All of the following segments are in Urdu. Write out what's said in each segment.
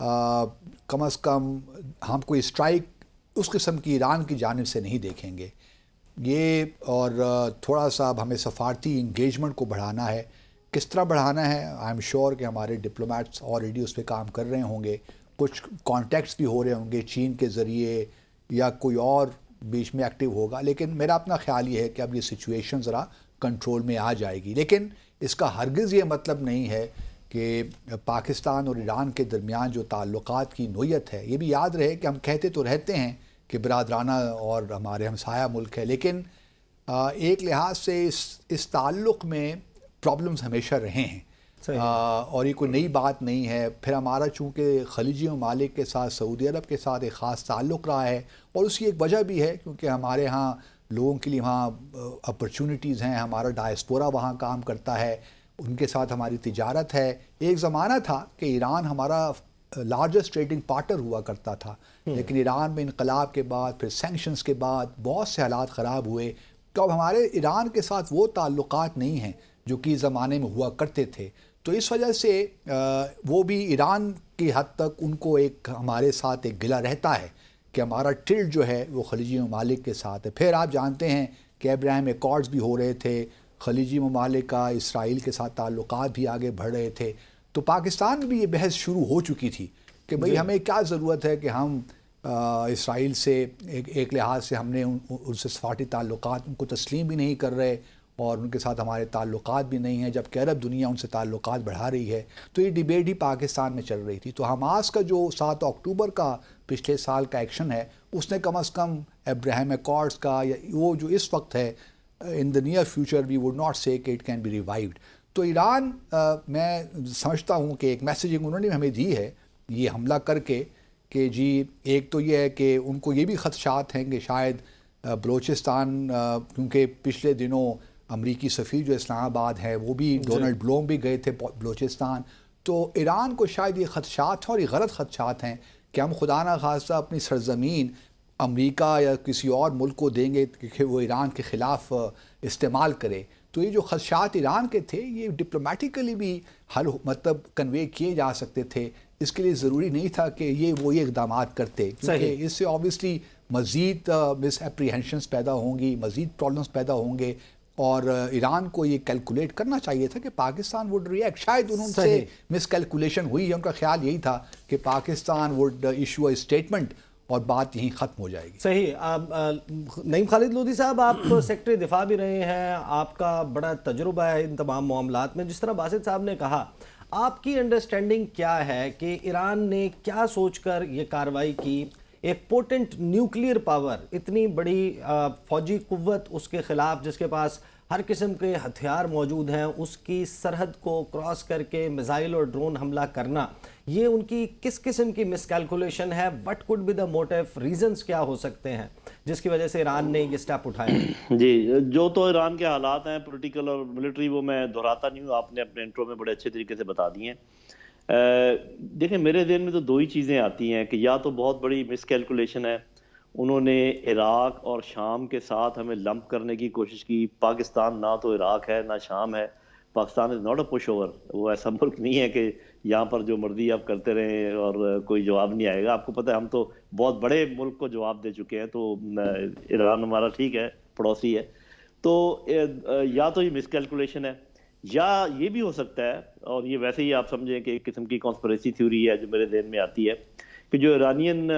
کم از کم ہم کوئی اسٹرائک اس قسم کی ایران کی جانب سے نہیں دیکھیں گے یہ. اور تھوڑا سا اب ہمیں سفارتی انگیجمنٹ کو بڑھانا ہے. کس طرح بڑھانا ہے؟ آئی ایم شیور کہ ہمارے ڈپلومیٹس آلریڈی اس پہ کام کر رہے ہوں گے. کچھ کانٹیکٹس بھی ہو رہے ہوں گے چین کے ذریعے یا کوئی اور بیچ میں ایکٹیو ہوگا. لیکن میرا اپنا خیال یہ ہے کہ اب یہ سچویشن ذرا کنٹرول میں آ جائے گی. لیکن اس کا ہرگز یہ مطلب نہیں ہے کہ پاکستان اور ایران کے درمیان جو تعلقات کی نوعیت ہے، یہ بھی یاد رہے کہ ہم کہتے تو رہتے ہیں کہ برادرانہ اور ہمارے ہمسایہ ملک ہے، لیکن ایک لحاظ سے اس تعلق میں پرابلمز ہمیشہ رہے ہیں. اور یہ کوئی نئی بات نہیں ہے. پھر ہمارا چونکہ خلیجی ممالک کے ساتھ سعودی عرب کے ساتھ ایک خاص تعلق رہا ہے، اور اس کی ایک وجہ بھی ہے کیونکہ ہمارے ہاں لوگوں کے لیے وہاں اپرچونٹیز ہیں، ہمارا ڈائسپورا وہاں کام کرتا ہے، ان کے ساتھ ہماری تجارت ہے. ایک زمانہ تھا کہ ایران ہمارا لارجسٹ ٹریڈنگ پارٹنر ہوا کرتا تھا، لیکن ایران میں انقلاب کے بعد پھر سینکشنز کے بعد بہت سے حالات خراب ہوئے، تو اب ہمارے ایران کے ساتھ وہ تعلقات نہیں ہیں جو کہ زمانے میں ہوا کرتے تھے. تو اس وجہ سے وہ بھی ایران کی حد تک ان کو ایک ہمارے ساتھ ایک گلہ رہتا ہے کہ ہمارا ٹلٹ جو ہے وہ خلیجی ممالک کے ساتھ ہے. پھر آپ جانتے ہیں کہ ابراہیم ایکارڈز بھی ہو رہے تھے، خلیجی ممالک کا اسرائیل کے ساتھ تعلقات بھی آگے بڑھ رہے تھے. تو پاکستان میں بھی یہ بحث شروع ہو چکی تھی کہ بھئی ہمیں کیا ضرورت ہے کہ ہم اسرائیل سے ایک لحاظ سے ہم نے ان سے سفارتی تعلقات ان کو تسلیم بھی نہیں کر رہے اور ان کے ساتھ ہمارے تعلقات بھی نہیں ہیں، جبکہ عرب دنیا ان سے تعلقات بڑھا رہی ہے. تو یہ ڈیبیٹ ہی پاکستان میں چل رہی تھی. تو حماس کا جو 7 اکتوبر کا پچھلے سال کا ایکشن ہے، اس نے کم از کم ابراہیم ایکارڈز کا یا وہ جو اس وقت ہے in the near future we would not say کہ it can be revived. تو ایران میں سمجھتا ہوں کہ ایک میسیجنگ انہوں نے ہمیں دی ہے یہ حملہ کر کے کہ جی ایک تو یہ ہے کہ ان کو یہ بھی خدشات ہیں کہ شاید بلوچستان، کیونکہ پچھلے دنوں امریکی سفیر جو اسلام آباد ہے وہ بھی ڈونلڈ بلوم بھی گئے تھے بلوچستان. تو ایران کو شاید یہ خدشات ہیں اور یہ غلط خدشات ہیں کہ ہم خدا نہ خواستہ اپنی سرزمین امریکہ یا کسی اور ملک کو دیں گے کہ وہ ایران کے خلاف استعمال کرے. تو یہ جو خدشات ایران کے تھے یہ ڈپلومیٹیکلی بھی حل مطلب کنوے کیے جا سکتے تھے. اس کے لیے ضروری نہیں تھا کہ یہ اقدامات کرتے، کیونکہ اس سے آبویسلی مزید مس اپریہنشنس پیدا ہوں گی، مزید پرابلمس پیدا ہوں گے. اور ایران کو یہ کیلکولیٹ کرنا چاہیے تھا کہ پاکستان وڈ ریئیکٹ. شاید انہوں سے مس کیلکولیشن ہوئی ہے، ان کا خیال یہی تھا کہ Pakistan would issue a statement اور بات یہیں ختم ہو جائے گی. صحیح. نعیم خالد لودھی صاحب، آپ سیکرٹری دفاع بھی رہے ہیں، آپ کا بڑا تجربہ ہے ان تمام معاملات میں. جس طرح باسط صاحب نے کہا، آپ کی انڈرسٹینڈنگ کیا ہے کہ ایران نے کیا سوچ کر یہ کارروائی کی؟ ایک پوٹنٹ نیوکلیئر پاور، اتنی بڑی فوجی قوت اس کے خلاف جس کے پاس ہر قسم کے ہتھیار موجود ہیں، اس کی سرحد کو کراس کر کے میزائل اور ڈرون حملہ کرنا، یہ ان کی کس قسم کی مس کیلکولیشن ہے؟ What could be the motive? Reasons کیا ہو سکتے ہیں جس کی وجہ سے ایران نے یہ سٹیپ اٹھایا؟ جی، جو تو ایران کے حالات ہیں پولیٹیکل اور ملٹری، وہ میں دہراتا نہیں ہوں، آپ نے اپنے انٹرو میں بڑے اچھے طریقے سے بتا دی ہیں. دیکھیں میرے ذہن میں تو دو ہی چیزیں آتی ہیں کہ یا تو بہت بڑی مس کیلکولیشن ہے، انہوں نے عراق اور شام کے ساتھ ہمیں لمپ کرنے کی کوشش کی. پاکستان نہ تو عراق ہے نہ شام ہے. Pakistan is not a push over, وہ ایسا ملک نہیں ہے کہ یہاں پر جو مرضی آپ کرتے رہیں اور کوئی جواب نہیں آئے گا. آپ کو پتہ ہے ہم تو بہت بڑے ملک کو جواب دے چکے ہیں. تو ایران ہمارا ٹھیک ہے پڑوسی ہے، تو یا تو یہ مس کیلکولیشن ہے یا یہ بھی ہو سکتا ہے، اور یہ ویسے ہی آپ سمجھیں کہ ایک قسم کی کانسپریسی تھیوری ہے جو میرے ذہن میں آتی ہے، کہ جو ایرانین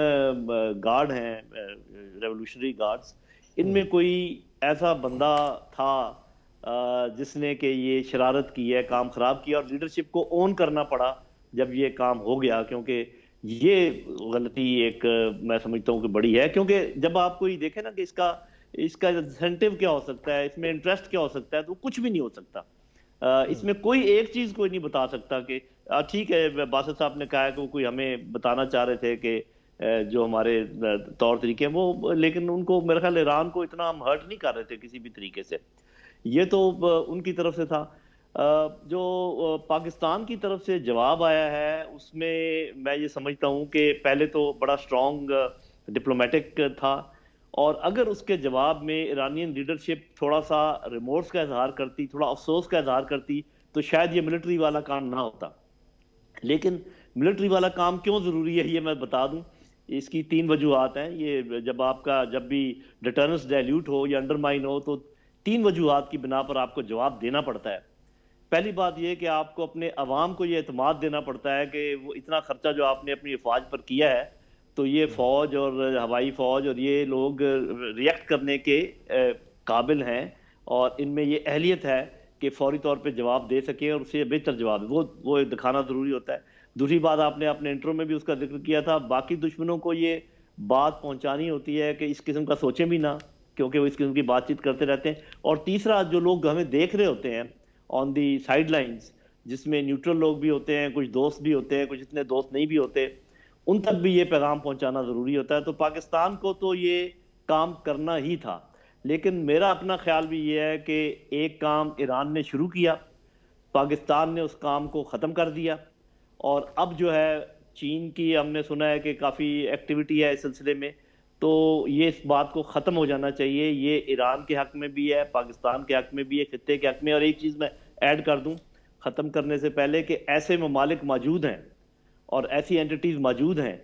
گارڈ ہیں، ریولوشنری گارڈز، ان میں کوئی ایسا بندہ تھا جس نے کہ یہ شرارت کی ہے، کام خراب کیا، اور لیڈرشپ کو اون کرنا پڑا جب یہ کام ہو گیا. کیونکہ یہ غلطی ایک میں سمجھتا ہوں کہ بڑی ہے، کیونکہ جب آپ کوئی دیکھیں نا کہ اس کا انسینٹیو کیا ہو سکتا ہے، اس میں انٹرسٹ کیا ہو سکتا ہے، تو کچھ بھی نہیں ہو سکتا. اس میں کوئی ایک چیز کوئی نہیں بتا سکتا کہ ٹھیک ہے باسط صاحب نے کہا ہے کہ وہ کوئی ہمیں بتانا چاہ رہے تھے کہ جو ہمارے طور طریقے ہیں وہ، لیکن ان کو میرے خیال ایران کو اتنا ہم ہرٹ نہیں کر رہے تھے کسی بھی طریقے سے. یہ تو ان کی طرف سے تھا. جو پاکستان کی طرف سے جواب آیا ہے اس میں میں یہ سمجھتا ہوں کہ پہلے تو بڑا اسٹرانگ ڈپلومیٹک تھا، اور اگر اس کے جواب میں ایرانین لیڈرشپ تھوڑا سا ریمورس کا اظہار کرتی، تھوڑا افسوس کا اظہار کرتی، تو شاید یہ ملٹری والا کام نہ ہوتا. لیکن ملٹری والا کام کیوں ضروری ہے یہ میں بتا دوں. اس کی 3 وجوہات ہیں. یہ جب بھی ڈٹرنس ڈائلیوٹ ہو یا انڈرمائن ہو تو 3 وجوہات کی بنا پر آپ کو جواب دینا پڑتا ہے. پہلی بات یہ کہ آپ کو اپنے عوام کو یہ اعتماد دینا پڑتا ہے کہ وہ اتنا خرچہ جو آپ نے اپنی افواج پر کیا ہے تو یہ فوج اور ہوائی فوج اور یہ لوگ ریئیکٹ کرنے کے قابل ہیں اور ان میں یہ اہلیت ہے کہ فوری طور پہ جواب دے سکیں اور اسے بہتر جواب وہ دکھانا ضروری ہوتا ہے. دوسری بات آپ نے اپنے انٹرو میں بھی اس کا ذکر کیا تھا, باقی دشمنوں کو یہ بات پہنچانی ہوتی ہے کہ اس قسم کا سوچیں بھی نہ, کیونکہ وہ اس قسم کی بات چیت کرتے رہتے ہیں. اور تیسرا, جو لوگ ہمیں دیکھ رہے ہوتے ہیں آن دی سائیڈ لائنز, جس میں نیوٹرل لوگ بھی ہوتے ہیں, کچھ دوست بھی ہوتے ہیں, کچھ اتنے دوست نہیں بھی ہوتے, ان تک بھی یہ پیغام پہنچانا ضروری ہوتا ہے. تو پاکستان کو تو یہ کام کرنا ہی تھا, لیکن میرا اپنا خیال بھی یہ ہے کہ ایک کام ایران نے شروع کیا, پاکستان نے اس کام کو ختم کر دیا, اور اب جو ہے چین کی ہم نے سنا ہے کہ کافی ایکٹیویٹی ہے اس سلسلے میں, تو یہ اس بات کو ختم ہو جانا چاہیے. یہ ایران کے حق میں بھی ہے, پاکستان کے حق میں بھی ہے, خطے کے حق میں. اور ایک چیز میں ایڈ کر دوں ختم کرنے سے پہلے کہ ایسے ممالک موجود ہیں اور ایسی اینٹیز موجود ہیں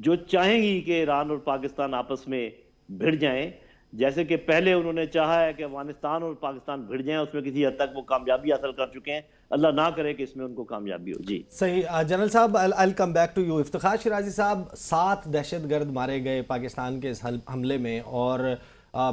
جو چاہیں گی کہ ایران اور پاکستان آپس میں بھڑ جائیں, جیسے کہ پہلے انہوں نے چاہا ہے کہ افغانستان اور پاکستان بھڑ جائیں. اس میں کسی حد تک وہ کامیابی حاصل کر چکے ہیں, اللہ نہ کرے کہ اس میں ان کو کامیابی ہو. جی صحیح. جنرل صاحب, I'll come back to you. Iftikhar Shirazi صاحب, 7 دہشت گرد مارے گئے پاکستان کے اس حملے میں, اور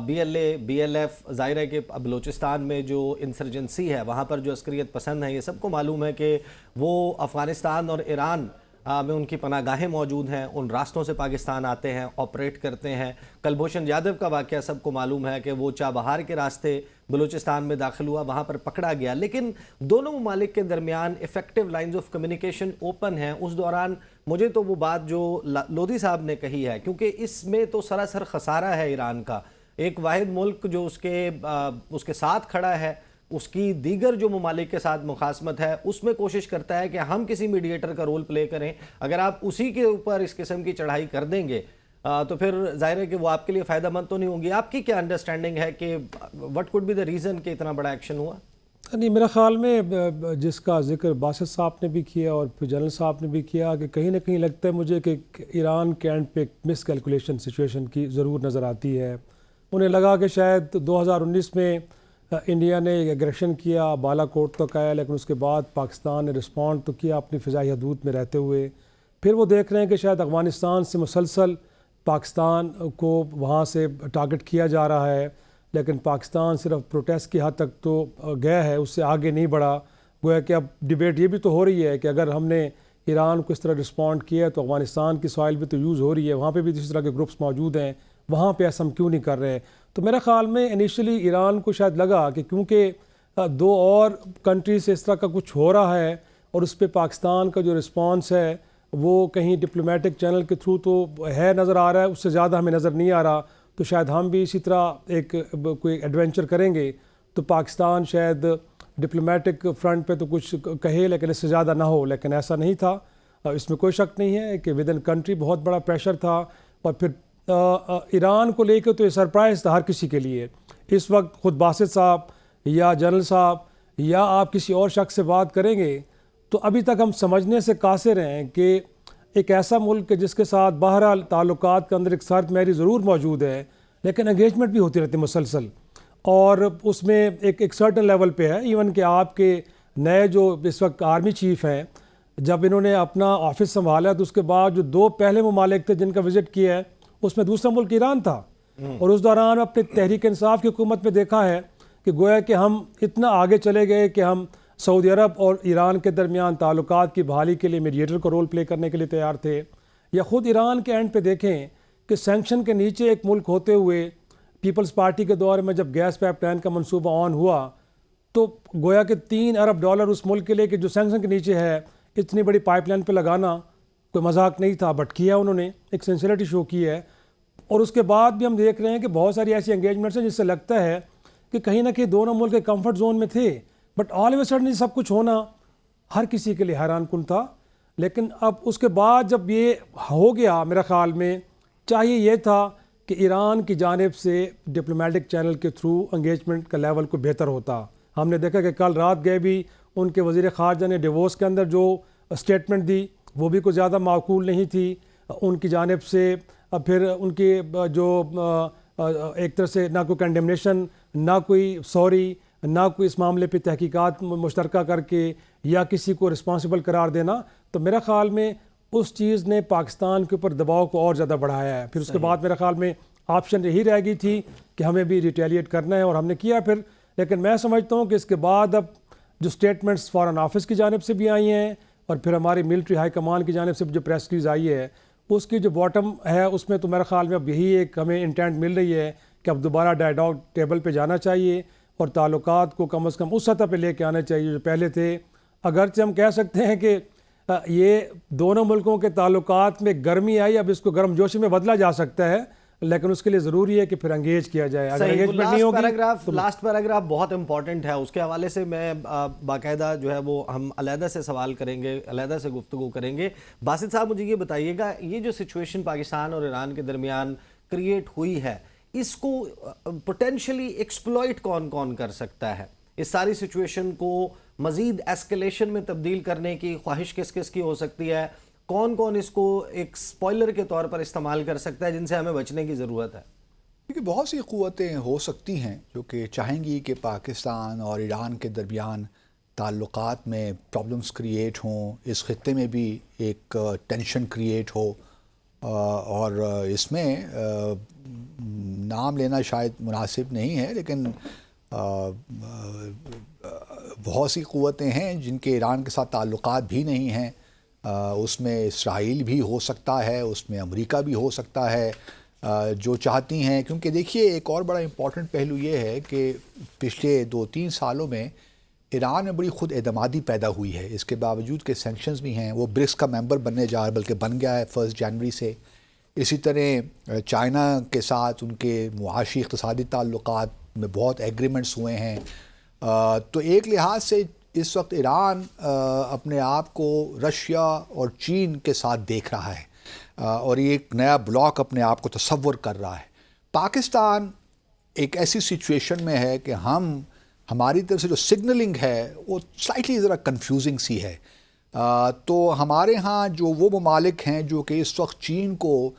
BLF ظاہر ہے کہ بلوچستان میں جو انسرجنسی ہے وہاں پر جو عسکریت پسند ہیں, یہ سب کو معلوم ہے کہ وہ افغانستان اور ایران میں ان کی پناہ گاہیں موجود ہیں, ان راستوں سے پاکستان آتے ہیں, آپریٹ کرتے ہیں. کلبھوشن یادو کا واقعہ سب کو معلوم ہے کہ وہ چابہار کے راستے بلوچستان میں داخل ہوا, وہاں پر پکڑا گیا. لیکن دونوں ممالک کے درمیان effective lines of communication open ہیں. اس دوران مجھے تو وہ بات جو لودھی صاحب نے کہی ہے, کیونکہ اس میں تو سراسر خسارہ ہے ایران کا, ایک واحد ملک جو اس کے ساتھ کھڑا ہے, اس کی دیگر جو ممالک کے ساتھ مخاصمت ہے اس میں کوشش کرتا ہے کہ ہم کسی میڈیٹر کا رول پلے کریں. اگر آپ اسی کے اوپر اس قسم کی چڑھائی کر دیں گے تو پھر ظاہر ہے کہ وہ آپ کے لیے فائدہ مند تو نہیں ہوں گی. آپ کی کیا انڈرسٹینڈنگ ہے کہ what could be the reason کہ اتنا بڑا ایکشن ہوا؟ نہیں, میرا خیال میں جس کا ذکر باسط صاحب نے بھی کیا اور پھر جنرل صاحب نے بھی کیا کہ کہیں نہ کہیں لگتا ہے مجھے کہ ایران کے اینڈ پہ مس کیلکولیشن سچویشن کی ضرور نظر آتی ہے. انہیں لگا کہ شاید 2019 میں انڈیا نے ایگریشن کیا, بالا کوٹ تک آیا, لیکن اس کے بعد پاکستان نے رسپونڈ تو کیا اپنی فضائی حدود میں رہتے ہوئے. پھر وہ دیکھ رہے ہیں کہ شاید افغانستان سے مسلسل پاکستان کو وہاں سے ٹارگٹ کیا جا رہا ہے, لیکن پاکستان صرف پروٹیسٹ کی حد تک تو گیا ہے, اس سے آگے نہیں بڑھا. گویا کہ اب ڈیبیٹ یہ بھی تو ہو رہی ہے کہ اگر ہم نے ایران کو اس طرح رسپونڈ کیا تو افغانستان کی سوائل بھی تو یوز ہو رہی ہے, وہاں پہ بھی اس طرح کے گروپس موجود ہیں, وہاں پہ ایسا ہم کیوں نہیں کر رہے. تو میرا خیال میں انیشلی ایران کو شاید لگا کہ کیونکہ 2 اور کنٹری سے اس طرح کا کچھ ہو رہا ہے اور اس پہ پاکستان کا جو رسپانس ہے وہ کہیں ڈپلومیٹک چینل کے تھرو تو ہے نظر آ رہا ہے, اس سے زیادہ ہمیں نظر نہیں آ رہا, تو شاید ہم بھی اسی طرح ایک کوئی ایڈونچر کریں گے تو پاکستان شاید ڈپلومیٹک فرنٹ پہ تو کچھ کہے لیکن اس سے زیادہ نہ ہو. لیکن ایسا نہیں تھا, اس میں کوئی شک نہیں ہے کہ ود ان کنٹری بہت بڑا پریشر تھا. اور پھر ایران کو لے کے تو یہ سرپرائز تھا ہر کسی کے لیے. اس وقت خود باسط صاحب یا جنرل صاحب یا آپ کسی اور شخص سے بات کریں گے تو ابھی تک ہم سمجھنے سے قاصر ہیں کہ ایک ایسا ملک جس کے ساتھ بہرحال تعلقات کے اندر ایک سرد مہری ضرور موجود ہے, لیکن انگیجمنٹ بھی ہوتی رہتی ہے مسلسل, اور اس میں ایک سرٹن لیول پہ ہے. ایون کہ آپ کے نئے جو اس وقت آرمی چیف ہیں, جب انہوں نے اپنا آفس سنبھالا تو اس کے بعد جو 2 پہلے ممالک تھے جن کا وزٹ کیا ہے اس میں دوسرا ملک ایران تھا, اور اس دوران اپنے تحریک انصاف کی حکومت میں دیکھا ہے کہ گویا کہ ہم اتنا آگے چلے گئے کہ ہم سعودی عرب اور ایران کے درمیان تعلقات کی بحالی کے لیے میڈیٹر کا رول پلے کرنے کے لیے تیار تھے. یا خود ایران کے اینڈ پہ دیکھیں کہ سینکشن کے نیچے ایک ملک ہوتے ہوئے پیپلز پارٹی کے دور میں جب گیس پائپ لائن کا منصوبہ آن ہوا تو گویا کہ $3 ارب اس ملک کے لیے کہ جو سینکشن کے نیچے ہے اتنی بڑی پائپ لائن پہ لگانا کوئی مذاق نہیں تھا, بٹ کیا انہوں نے, ایک سنسیئرٹی شو کی ہے. اور اس کے بعد بھی ہم دیکھ رہے ہیں کہ بہت ساری ایسی انگیجمنٹس ہیں جس سے لگتا ہے کہ کہیں نہ کہیں دونوں ملک کے کمفرٹ زون میں تھے, but all of a sudden سب کچھ ہونا ہر کسی کے لیے حیران کن تھا. لیکن اب اس کے بعد جب یہ ہو گیا, میرا خیال میں چاہیے یہ تھا کہ ایران کی جانب سے ڈپلومیٹک چینل کے تھرو انگیجمنٹ کا لیول کو بہتر ہوتا. ہم نے دیکھا کہ کل رات گئے بھی ان کے وزیر خارجہ نے ڈیووس کے اندر جو اسٹیٹمنٹ دی وہ بھی کوئی زیادہ معقول نہیں تھی ان کی جانب سے. پھر ان کی جو ایک طرح سے نہ کوئی کنڈیمنیشن، نہ کوئی سوری، نہ کوئی اس معاملے پہ تحقیقات مشترکہ کر کے یا کسی کو رسپانسبل قرار دینا، تو میرا خیال میں اس چیز نے پاکستان کے اوپر دباؤ کو اور زیادہ بڑھایا ہے. پھر اس کے بعد میرا خیال میں آپشن یہی رہ گئی تھی کہ ہمیں بھی ریٹیلیٹ کرنا ہے، اور ہم نے کیا پھر. لیکن میں سمجھتا ہوں کہ اس کے بعد اب جو سٹیٹمنٹس فارن آفس کی جانب سے بھی آئی ہیں اور پھر ہماری ملٹری ہائی کمان کی جانب سے جو پریس ریلیز آئی ہے، اس کی جو باٹم ہے اس میں تو میرا خیال میں اب یہی ایک ہمیں انٹینٹ مل رہی ہے کہ اب دوبارہ ڈائیلاگ ٹیبل پہ جانا چاہیے اور تعلقات کو کم از کم اس سطح پہ لے کے آنا چاہیے جو پہلے تھے. اگرچہ ہم کہہ سکتے ہیں کہ یہ دونوں ملکوں کے تعلقات میں گرمی آئی، اب اس کو گرم جوشی میں بدلا جا سکتا ہے، لیکن اس کے لیے ضروری ہے کہ پھر انگیج کیا جائے. اگر انگیجمنٹ نہیں ہوگی، لاسٹ پیراگراف بہت امپورٹنٹ ہے، اس کے حوالے سے میں باقاعدہ جو ہے وہ ہم علیحدہ سے سوال کریں گے، علیحدہ سے گفتگو کریں گے. باسط صاحب مجھے یہ بتائیے گا، یہ جو سچویشن پاکستان اور ایران کے درمیان کریٹ ہوئی ہے، اس کو پوٹینشلی ایکسپلوئٹ کون کون کر سکتا ہے؟ اس ساری سچویشن کو مزید ایسکیلیشن میں تبدیل کرنے کی خواہش کس کس کی ہو سکتی ہے؟ کون کون اس کو ایک سپوائلر کے طور پر استعمال کر سکتا ہے جن سے ہمیں بچنے کی ضرورت ہے؟ کیونکہ بہت سی قوتیں ہو سکتی ہیں جو کہ چاہیں گی کہ پاکستان اور ایران کے درمیان تعلقات میں پرابلمز کریٹ ہوں، اس خطے میں بھی ایک ٹینشن کریٹ ہو، اور اس میں نام لینا شاید مناسب نہیں ہے، لیکن بہت سی قوتیں ہیں جن کے ایران کے ساتھ تعلقات بھی نہیں ہیں. اس میں اسرائیل بھی ہو سکتا ہے، اس میں امریکہ بھی ہو سکتا ہے، جو چاہتی ہیں. کیونکہ دیکھیے ایک اور بڑا امپورٹنٹ پہلو یہ ہے کہ پچھلے 2-3 سالوں میں ایران میں بڑی خود اعتمادی پیدا ہوئی ہے، اس کے باوجود کہ سینکشنز بھی ہیں. وہ برکس کا ممبر بننے جا رہا ہے، بلکہ بن گیا ہے 1 جنوری سے. اسی طرح چائنا کے ساتھ ان کے معاشی اقتصادی تعلقات میں بہت ایگریمنٹس ہوئے ہیں. تو ایک لحاظ سے اس وقت ایران اپنے آپ کو رشیا اور چین کے ساتھ دیکھ رہا ہے، اور یہ ایک نیا بلاک اپنے آپ کو تصور کر رہا ہے. پاکستان ایک ایسی سچویشن میں ہے کہ ہماری طرف سے جو سگنلنگ ہے وہ سلائٹلی ذرا کنفیوزنگ سی ہے. تو ہمارے ہاں جو وہ ممالک ہیں جو کہ اس وقت چین کو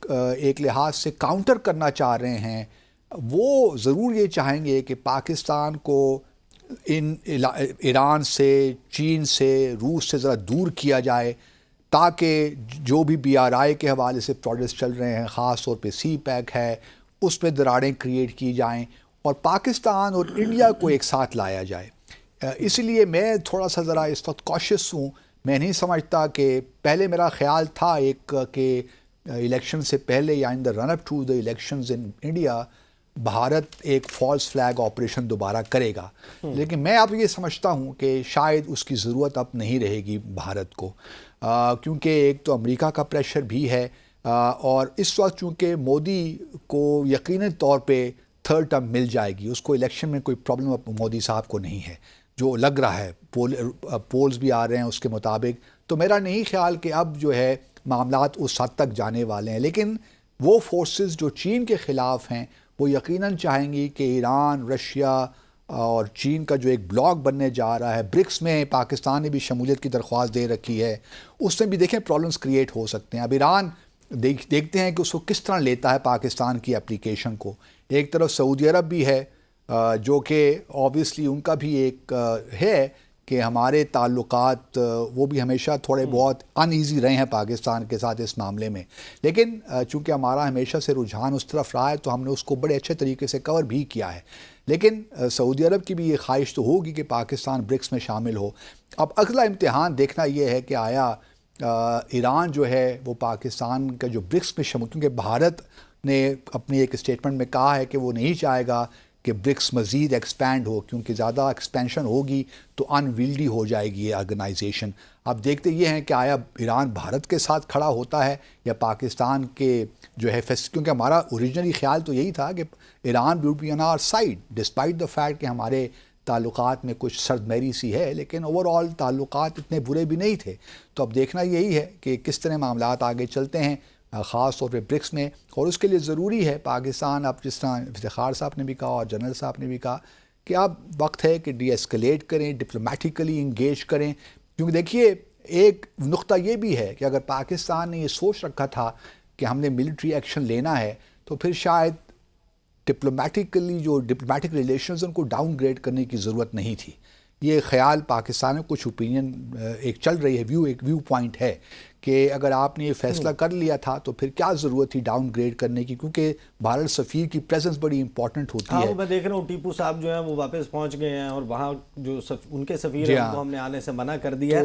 ایک لحاظ سے کاؤنٹر کرنا چاہ رہے ہیں، وہ ضرور یہ چاہیں گے کہ پاکستان کو ایران سے، چین سے، روس سے ذرا دور کیا جائے، تاکہ جو بھی BRI کے حوالے سے پروجیکٹس چل رہے ہیں، خاص طور پہ سی پیک ہے، اس پہ دراڑیں کریٹ کی جائیں اور پاکستان اور انڈیا کو ایک ساتھ لایا جائے. اس لیے میں تھوڑا سا ذرا اس وقت کوشش ہوں. میں نہیں سمجھتا کہ پہلے میرا خیال تھا ایک کہ الیکشن سے پہلے یا in the run up to the elections in India Bharat ایک فالس فلیگ آپریشن دوبارہ کرے گا، لیکن میں اب یہ سمجھتا ہوں کہ شاید اس کی ضرورت اب نہیں رہے گی بھارت کو، کیونکہ ایک تو امریکہ کا پریشر بھی ہے، اور اس وقت چونکہ مودی کو یقینی طور پہ 3rd ٹرم مل جائے گی، اس کو الیکشن میں کوئی پرابلم اب مودی صاحب کو نہیں ہے جو لگ رہا ہے. پولز بھی آ رہے ہیں اس کے مطابق. تو میرا نہیں خیال کہ اب جو ہے معاملات اس حد تک جانے والے ہیں، لیکن وہ فورسز جو چین کے خلاف ہیں وہ یقیناً چاہیں گی کہ ایران، رشیا اور چین کا جو ایک بلاک بننے جا رہا ہے، برکس میں پاکستان نے بھی شمولیت کی درخواست دے رکھی ہے، اس میں بھی دیکھیں پرابلمز کریٹ ہو سکتے ہیں. اب ایران دیکھتے ہیں کہ اس کو کس طرح لیتا ہے پاکستان کی اپلیکیشن کو. ایک طرف سعودی عرب بھی ہے جو کہ آبویسلی ان کا بھی ایک ہے کہ ہمارے تعلقات وہ بھی ہمیشہ تھوڑے بہت ان ایزی رہے ہیں پاکستان کے ساتھ اس معاملے میں، لیکن چونکہ ہمارا ہمیشہ سے رجحان اس طرف رہا ہے تو ہم نے اس کو بڑے اچھے طریقے سے کور بھی کیا ہے. لیکن سعودی عرب کی بھی یہ خواہش تو ہوگی کہ پاکستان برکس میں شامل ہو. اب اگلا امتحان دیکھنا یہ ہے کہ آیا ایران جو ہے وہ پاکستان کا جو برکس میں شامل، کیونکہ بھارت نے اپنی ایک اسٹیٹمنٹ میں کہا ہے کہ وہ نہیں چاہے گا کہ برکس مزید ایکسپینڈ ہو، کیونکہ زیادہ ایکسپینشن ہوگی تو انویلڈی ہو جائے گی یہ آرگنائزیشن. اب دیکھتے یہ ہیں کہ آیا ایران بھارت کے ساتھ کھڑا ہوتا ہے یا پاکستان کے جو ہے کیونکہ ہمارا اوریجنلی خیال تو یہی تھا کہ Iran would be on our side despite the fact کہ ہمارے تعلقات میں کچھ سرد میری سی ہے، لیکن اوور آل تعلقات اتنے برے بھی نہیں تھے. تو اب دیکھنا یہی ہے کہ کس طرح معاملات آگے چلتے ہیں، خاص طور پہ برکس میں. اور اس کے لیے ضروری ہے پاکستان، اب جس طرح افتخار صاحب نے بھی کہا اور جنرل صاحب نے بھی کہا کہ اب وقت ہے کہ ڈی ایسکلیٹ کریں، ڈپلومیٹیکلی انگیج کریں. کیونکہ دیکھیے ایک نقطہ یہ بھی ہے کہ اگر پاکستان نے یہ سوچ رکھا تھا کہ ہم نے ملٹری ایکشن لینا ہے تو پھر شاید ڈپلومیٹکلی جو ڈپلومیٹک ریلیشنز ان کو ڈاؤن گریڈ کرنے کی ضرورت نہیں تھی. یہ خیال پاکستان میں کچھ اوپینین ایک چل رہی ہے، ایک ویو پوائنٹ ہے کہ اگر آپ نے یہ فیصلہ کر لیا تھا تو پھر کیا ضرورت تھی ڈاؤن گریڈ کرنے کی، کیونکہ بھارت سفیر کی پریزنس بڑی امپورٹنٹ ہوتی ہے. ہاں میں دیکھ رہا ہوں ٹیپو صاحب جو ہیں وہ واپس پہنچ گئے ہیں اور وہاں جو ان کے سفیر ہیں ان کو ہم نے آنے سے منع کر دیا ہے.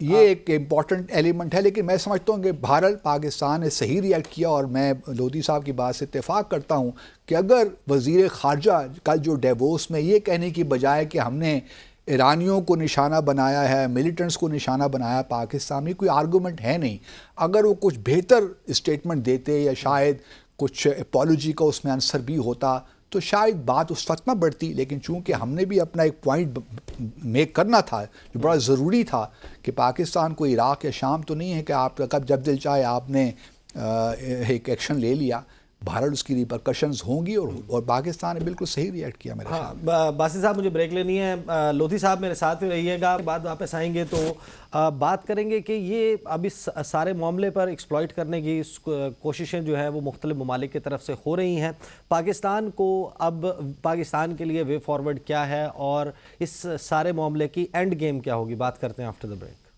یہ ایک امپورٹنٹ ایلیمنٹ ہے، لیکن میں سمجھتا ہوں کہ بھارت پاکستان نے صحیح ریئیکٹ کیا، اور میں لودھی صاحب کی بات سے اتفاق کرتا ہوں کہ اگر وزیر خارجہ کل جو ڈیووس میں یہ کہنے کی بجائے کہ ہم نے ایرانیوں کو نشانہ بنایا ہے، ملیٹنٹس کو نشانہ بنایا، پاکستان میں کوئی آرگومنٹ ہے نہیں، اگر وہ کچھ بہتر اسٹیٹمنٹ دیتے یا شاید کچھ اپالوجی کا اس میں آنسر بھی ہوتا تو شاید بات اس وقت نہ بڑھتی. لیکن چونکہ ہم نے بھی اپنا ایک پوائنٹ میک کرنا تھا جو بڑا ضروری تھا کہ پاکستان کو عراق یا شام تو نہیں ہے کہ آپ کا کب جب دل چاہے آپ نے ایک ایکشن لے لیا. بھارت اس کی ریپرکشنز ہوں گی، اور پاکستان نے بالکل صحیح ریئیکٹ کیا میرے خیال میں. باسط صاحب مجھے بریک لینی ہے، لودھی صاحب میرے ساتھ ہی رہیے گا، بعد واپس آئیں گے تو بات کریں گے کہ یہ اب اس سارے معاملے پر ایکسپلائٹ کرنے کی کوششیں جو ہیں وہ مختلف ممالک کی طرف سے ہو رہی ہیں. پاکستان کو اب پاکستان کے لیے وے فارورڈ کیا ہے اور اس سارے معاملے کی اینڈ گیم کیا ہوگی، بات کرتے ہیں آفٹر دا بریک.